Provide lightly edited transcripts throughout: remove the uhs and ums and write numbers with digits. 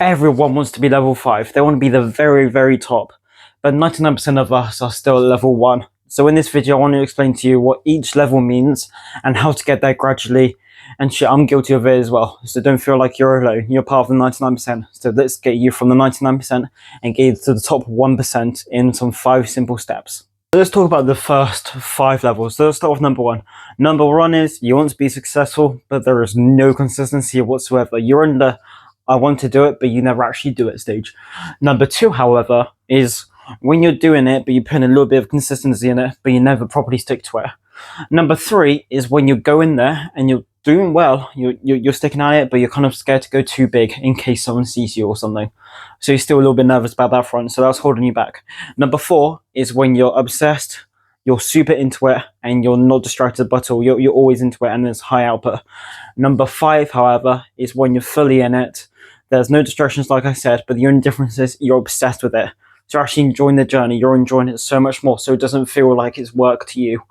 Everyone wants to be level 5. They want to be the very, very top. But 99% of us are still at level 1. So in this video, I want to explain to you what each level means and how to get there gradually. And shit, I'm guilty of it as well. So don't feel like you're alone. You're part of the 99%. So let's get you from the 99% and get you to the top 1% in some 5 simple steps. So let's talk about the first 5 levels. So let's start with number 1. Number 1 is you want to be successful, but there is no consistency whatsoever. You're in the I want to do it, but you never actually do it stage. Number 2, however, is when you're doing it, but you put in a little bit of consistency in it, but you never properly stick to it. Number 3 is when you go in there and you're doing well, you're sticking at it, but you're kind of scared to go too big in case someone sees you or something. So you're still a little bit nervous about that front, so that's holding you back. Number 4 is when you're obsessed, you're super into it, and you're not distracted at all. You're always into it, and there's high output. Number 5, however, is when you're fully in it. There's no distractions, like I said, but the only difference is you're obsessed with it. So you're actually enjoying the journey. You're enjoying it so much more, so it doesn't feel like it's work to you.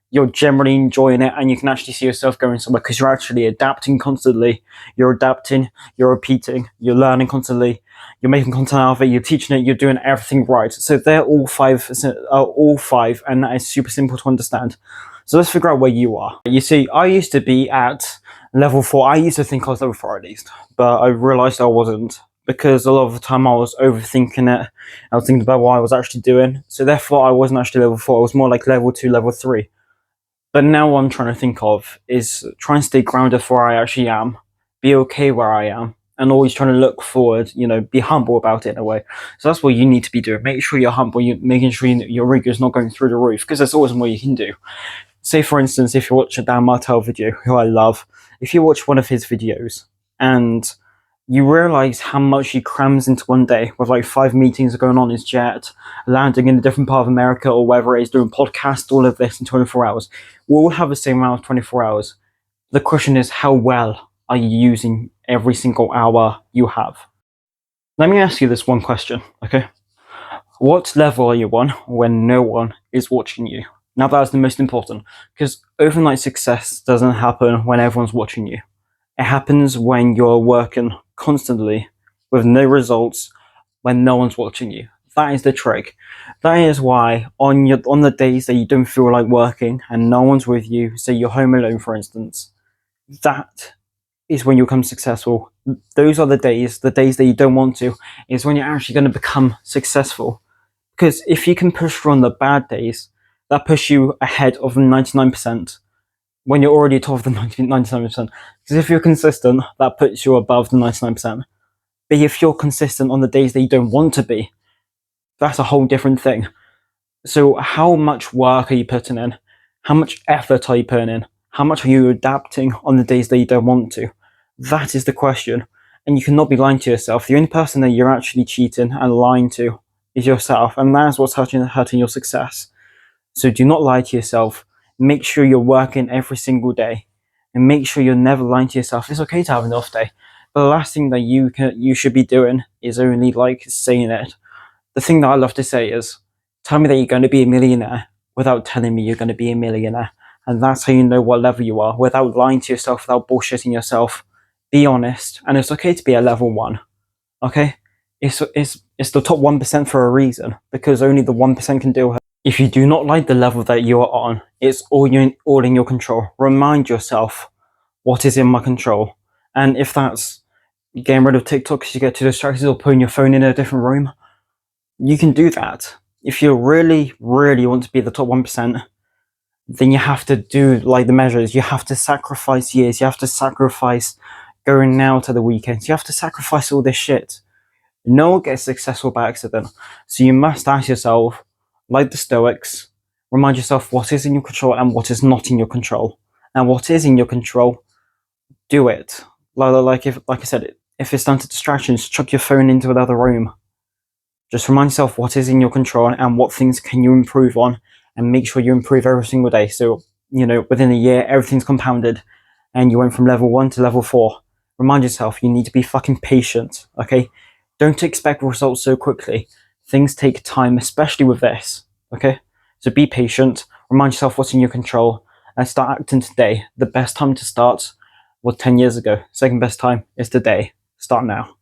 You're generally enjoying it, and you can actually see yourself going somewhere because you're actually adapting constantly. You're adapting, you're repeating, you're learning constantly, you're making content out of it, you're teaching it, you're doing everything right. So they're all five, and that is super simple to understand. So let's figure out where you are. You see, I used to be at level 4. I used to think I was level 4 at least, but I realized I wasn't, because a lot of the time I was overthinking it. I was thinking about what I was actually doing. So therefore I wasn't actually level 4. I was more like level 2, level 3. But now what I'm trying to think of is try and stay grounded for where I actually am, be okay where I am, and always trying to look forward, be humble about it in a way. So that's what you need to be doing. Make sure you're humble, you're making sure your rigor is not going through the roof, because there's always more you can do. Say, for instance, if you watch a Dan Martell video, who I love, if you watch one of his videos and you realize how much he crams into one day with like 5 meetings going on his jet, landing in a different part of America or wherever it is, doing podcasts, all of this in 24 hours. We all have the same amount of 24 hours. The question is, how well are you using every single hour you have? Let me ask you this one question, okay? What level are you on when no one is watching you? Now that's the most important, because overnight success doesn't happen when everyone's watching you. It happens when you're working constantly with no results, when no one's watching you. That is the trick. That is why on the days that you don't feel like working and no one's with you, say you're home alone for instance, that is when you become successful. Those are the days that you don't want to, is when you're actually going to become successful. Because if you can push through on the bad days, that push you ahead of the 99%. When you're already top of the 99%. Because if you're consistent, that puts you above the 99%. But if you're consistent on the days that you don't want to be, that's a whole different thing. So how much work are you putting in? How much effort are you putting in? How much are you adapting on the days that you don't want to? That is the question. And you cannot be lying to yourself. The only person that you're actually cheating and lying to is yourself. And that's what's hurting your success. So do not lie to yourself. Make sure you're working every single day, and make sure you're never lying to yourself. It's okay to have an off day, but the last thing that you should be doing is only like saying it. The thing that I love to say is, tell me that you're going to be a millionaire without telling me you're going to be a millionaire, and that's how you know what level you are, without lying to yourself, without bullshitting yourself. Be honest, and it's okay to be at level 1. Okay, it's the top 1% for a reason, because only the 1% can deal with it. If you do not like the level that you are on, it's all in your control. Remind yourself, what is in my control? And if that's getting rid of TikTok because you get too distracted, or putting your phone in a different room, you can do that. If you really, really want to be the top 1%, then you have to do like the measures. You have to sacrifice years. You have to sacrifice going out at the weekends. You have to sacrifice all this shit. No one gets successful by accident. So you must ask yourself, like the Stoics, remind yourself what is in your control and what is not in your control. And what is in your control, do it. Like I said, if it's down to distractions, chuck your phone into another room. Just remind yourself what is in your control and what things can you improve on, and make sure you improve every single day. So, within a year, everything's compounded and you went from level 1 to level 4. Remind yourself, you need to be fucking patient, okay? Don't expect results so quickly. Things take time, especially with this, okay? So be patient, remind yourself what's in your control, and start acting today. The best time to start was 10 years ago. Second best time is today. Start now.